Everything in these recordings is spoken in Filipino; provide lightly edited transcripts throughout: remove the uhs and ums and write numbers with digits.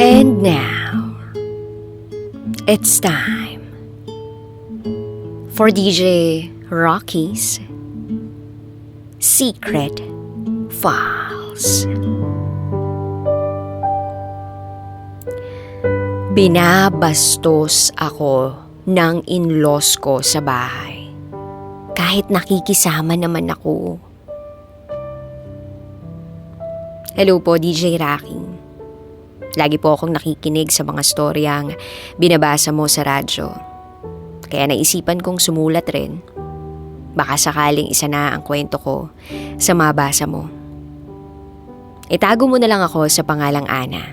And now, it's time for DJ Rocky's Secret Files. Binabastos ako ng in-laws ko sa bahay. Kahit nakikisama naman ako. Hello po, DJ Rocky. Lagi po akong nakikinig sa mga storyang binabasa mo sa radyo. Kaya naisipan kong sumulat rin. Baka sakaling isa na ang kwento ko sa mabasa mo. Itago mo na lang ako sa pangalang Ana.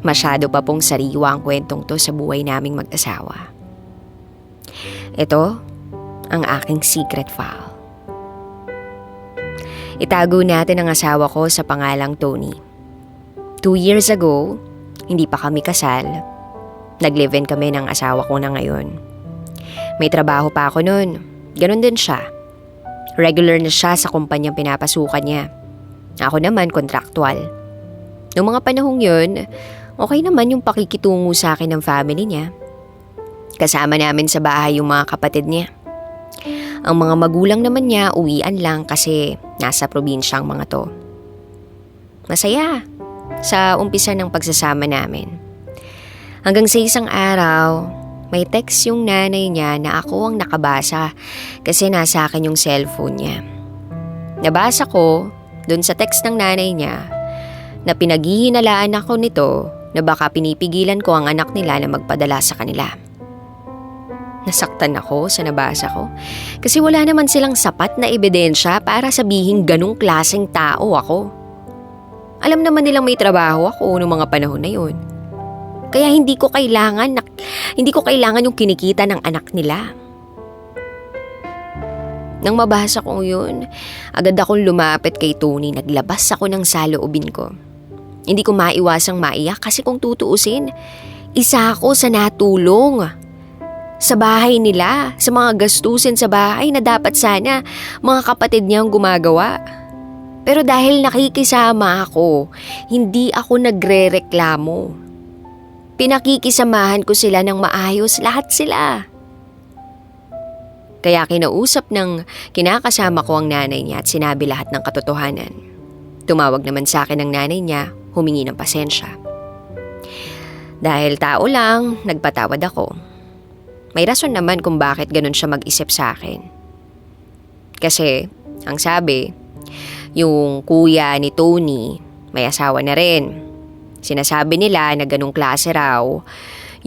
Masyado pa pong sariwa ang kwentong to sa buhay naming mag-asawa. Ito ang aking secret file. Itago natin ang asawa ko sa pangalang Tony. 2 years ago, hindi pa kami kasal. Nag-live-in kami ng asawa ko na ngayon. May trabaho pa ako noon. Ganon din siya. Regular na siya sa kumpanyang pinapasukan niya. Ako naman, kontraktual. Noong mga panahong yun, okay naman yung pakikitungo sa akin ng family niya. Kasama namin sa bahay yung mga kapatid niya. Ang mga magulang naman niya uwian lang kasi nasa probinsya ang mga to. Masaya sa umpisa ng pagsasama namin. Hanggang sa isang araw, may text yung nanay niya na ako ang nakabasa kasi nasa akin yung cellphone niya. Nabasa ko dun sa text ng nanay niya na pinaghihinalaan ako nito na baka pinipigilan ko ang anak nila na magpadala sa kanila. Nasaktan ako sa nabasa ko kasi wala naman silang sapat na ebidensya para sabihin ganong klaseng tao ako. Alam naman nilang may trabaho ako noong mga panahon na yun. Kaya hindi ko kailangan yung kinikita ng anak nila. Nang mabasa ko yun, agad akong lumapit kay Tony. Naglabas ako ng saloobin ko. Hindi ko maiwasang maiyak kasi kung tutuusin, isa ako sa natulong sa bahay nila, sa mga gastusin sa bahay na dapat sana mga kapatid niyang gumagawa. Pero dahil nakikisama ako, hindi ako nagrereklamo. Pinakikisamahan ko sila ng maayos, lahat sila. Kaya kinausap ng kinakasama ko ang nanay niya at sinabi lahat ng katotohanan. Tumawag naman sa akin ang nanay niya, humingi ng pasensya. Dahil tao lang, nagpatawad ako. May rason naman kung bakit ganun siya mag-isip sa akin. Kasi, ang sabi, yung kuya ni Tony, may asawa na rin. Sinasabi nila na ganung klase raw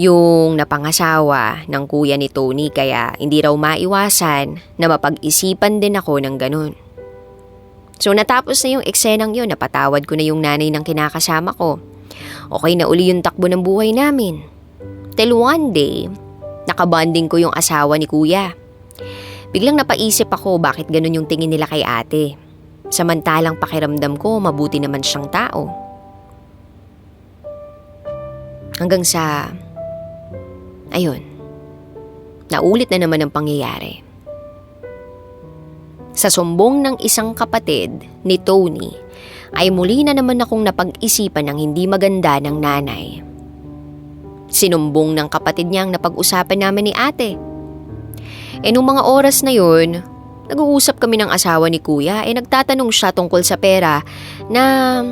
yung napangasawa ng kuya ni Tony kaya hindi raw maiwasan na mapag-isipan din ako ng ganun. So natapos na yung eksenang yun, napatawad ko na yung nanay ng kinakasama ko. Okay na uli yung takbo ng buhay namin. Till one day, nakabonding ko yung asawa ni kuya. Biglang napaisip ako bakit ganun yung tingin nila kay ate. Samantalang pakiramdam ko, mabuti naman siyang tao. Hanggang sa, ayun, naulit na naman ang pangyayari. Sa sumbong ng isang kapatid ni Tony, ay muli na naman akong napag-isipan ng hindi maganda ng nanay. Sinumbong ng kapatid niyang napag-usapan namin ni ate. Nung mga oras na yun, nag-uusap kami ng asawa ni kuya, nagtatanong siya tungkol sa pera na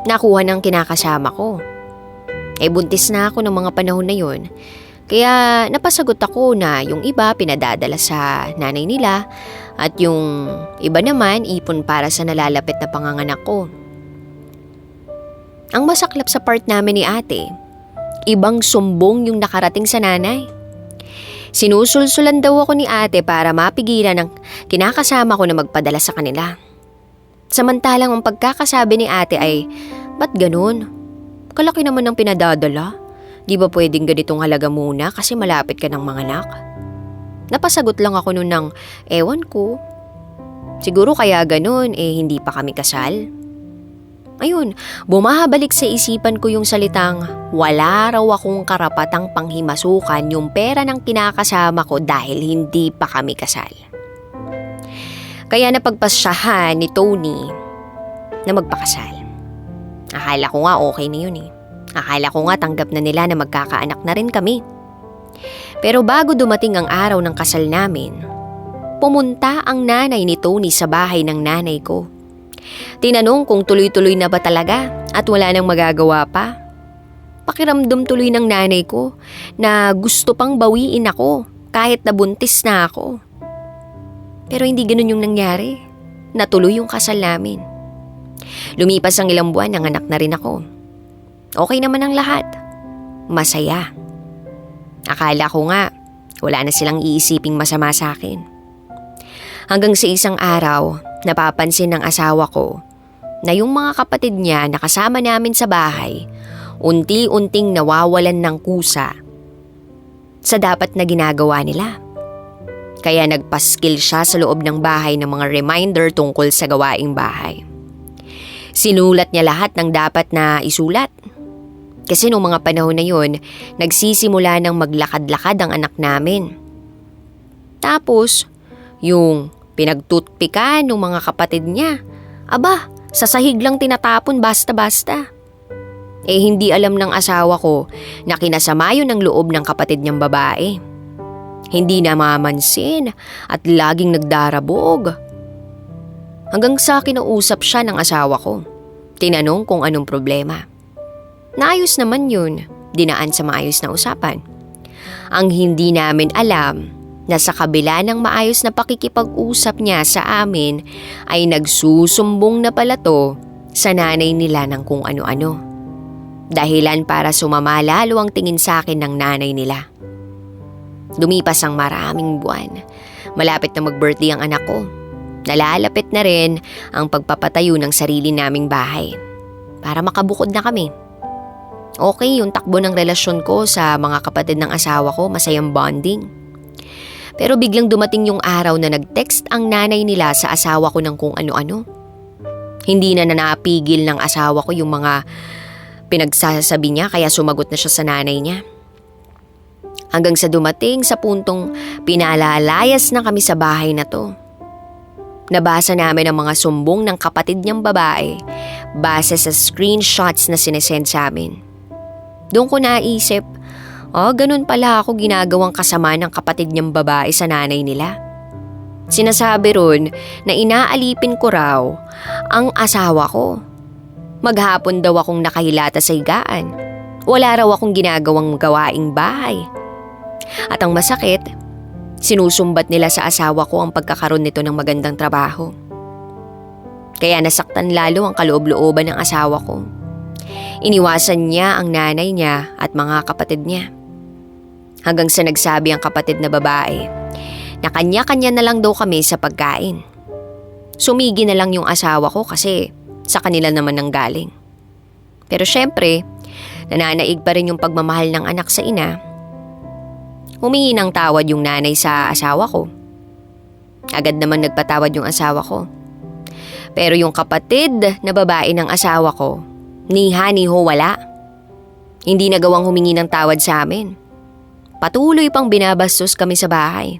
nakuha ng kinakasama ko. Buntis na ako ng mga panahon na yun. Kaya napasagot ako na yung iba pinadadala sa nanay nila at yung iba naman ipon para sa nalalapit na panganganak ko. Ang masaklap sa part namin ni ate, ibang sumbong yung nakarating sa nanay. Sinusulsulan daw ako ni ate para mapigilan ng kinakasama ko na magpadala sa kanila. Samantalang ang pagkakasabi ni ate ay, ba't ganun? Kalaki naman ng pinadadala. Di ba pwedeng ganitong halaga muna kasi malapit ka ng mga anak? Napasagot lang ako nun ng, ewan ko. Siguro kaya ganun, hindi pa kami kasal. Ayun, bumahabalik sa isipan ko yung salitang, wala raw akong karapatang panghimasukan yung pera ng kinakasama ko dahil hindi pa kami kasal. Kaya napagpasyahan ni Tony na magpakasal. Akala ko nga okay na yun Akala ko nga tanggap na nila na magkakaanak na rin kami. Pero bago dumating ang araw ng kasal namin, pumunta ang nanay ni Tony sa bahay ng nanay ko. Tinanong kung tuloy-tuloy na ba talaga at wala nang magagawa pa. Pakiramdam tuloy ng nanay ko na gusto pang bawiin ako kahit nabuntis na ako. Pero hindi ganun yung nangyari. Natuloy yung kasal namin. Lumipas ang ilang buwan, nanganak na rin ako. Okay naman ang lahat. Masaya. Akala ko nga, wala na silang iisiping masama sa akin. Hanggang sa isang araw, napapansin ng asawa ko na yung mga kapatid niya na kasama namin sa bahay, unti-unting nawawalan ng kusa sa dapat na ginagawa nila. Kaya nagpaskil siya sa loob ng bahay ng mga reminder tungkol sa gawaing bahay. Sinulat niya lahat ng dapat na isulat. Kasi noong mga panahon na yun, nagsisimula ng maglakad-lakad ang anak namin. Tapos, yung pinagtutpikan ng mga kapatid niya, aba, sa sahig lang tinatapon basta-basta. Hindi alam ng asawa ko na kinasama yun ang loob ng kapatid niyang babae. Hindi namamansin at laging nagdarabog. Hanggang sa kinausap siya ng asawa ko. Tinanong kung anong problema. Naayos naman yun, dinaan sa maayos na usapan. Ang hindi namin alam na sa kabila ng maayos na pakikipag-usap niya sa amin ay nagsusumbong na pala to sa nanay nila ng kung ano-ano. Dahilan para sumama lalo ang tingin sa akin ng nanay nila. Lumipas ang maraming buwan. Malapit na mag-birthday ang anak ko. Nalalapit na rin ang pagpapatayo ng sarili naming bahay para makabukod na kami. Okay yung takbo ng relasyon ko sa mga kapatid ng asawa ko, masayang bonding. Pero biglang dumating yung araw na nag-text ang nanay nila sa asawa ko ng kung ano-ano. Hindi na napigil ng asawa ko yung mga pinagsasabi niya kaya sumagot na siya sa nanay niya. Hanggang sa dumating sa puntong pinalalayas na kami sa bahay na to. Nabasa namin ang mga sumbong ng kapatid niyang babae base sa screenshots na sinesend sa amin. Doon ko naisip, ganun pala ako ginagawang kasama ng kapatid niyang babae sa nanay nila. Sinasabi ron na inaalipin ko raw ang asawa ko. Maghapon daw akong nakahilata sa higaan. Wala raw akong ginagawang gawaing bahay. At ang masakit, sinusumbat nila sa asawa ko ang pagkakaroon nito ng magandang trabaho. Kaya nasaktan lalo ang kaloob-looban ng asawa ko. Iniwasan niya ang nanay niya at mga kapatid niya. Hanggang sa nagsabi ang kapatid na babae na kanya-kanya na lang daw kami sa pagkain. Sumigi na lang yung asawa ko kasi sa kanila naman nang galing. Pero syempre, nananaig pa rin yung pagmamahal ng anak sa ina. Humingi ng tawad yung nanay sa asawa ko. Agad naman nagpatawad yung asawa ko. Pero yung kapatid na babae ng asawa ko, niha-niho wala. Hindi nagawang humingi ng tawad sa amin. Patuloy pang binabastos kami sa bahay.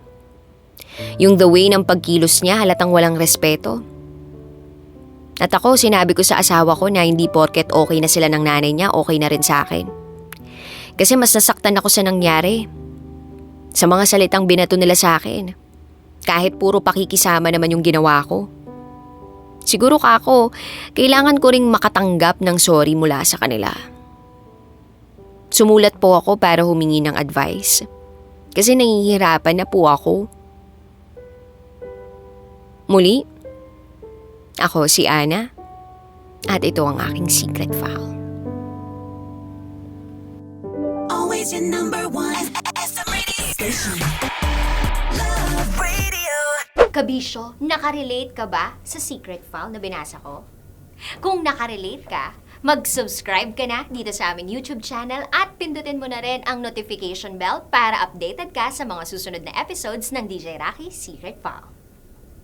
Yung the way ng pagkilos niya halatang walang respeto. At ako sinabi ko sa asawa ko na hindi porket okay na sila ng nanay niya, okay na rin sa akin. Kasi mas nasaktan ako sa nangyari. Sa mga salitang binato nila sa akin. Kahit puro pakikisama naman yung ginawa ko. Siguro kako, kailangan ko ring makatanggap ng sorry mula sa kanila. Sumulat po ako para humingi ng advice. Kasi nahihirapan na po ako. Muli, ako si Ana. At ito ang aking secret file. Always your number one. SM Radio Station. Love Radio. Kabisyo, nakarelate ka ba sa secret file na binasa ko? Kung nakarelate ka, mag-subscribe ka na dito sa aming YouTube channel at pindutin mo na rin ang notification bell para updated ka sa mga susunod na episodes ng DJ Rocky Secret File.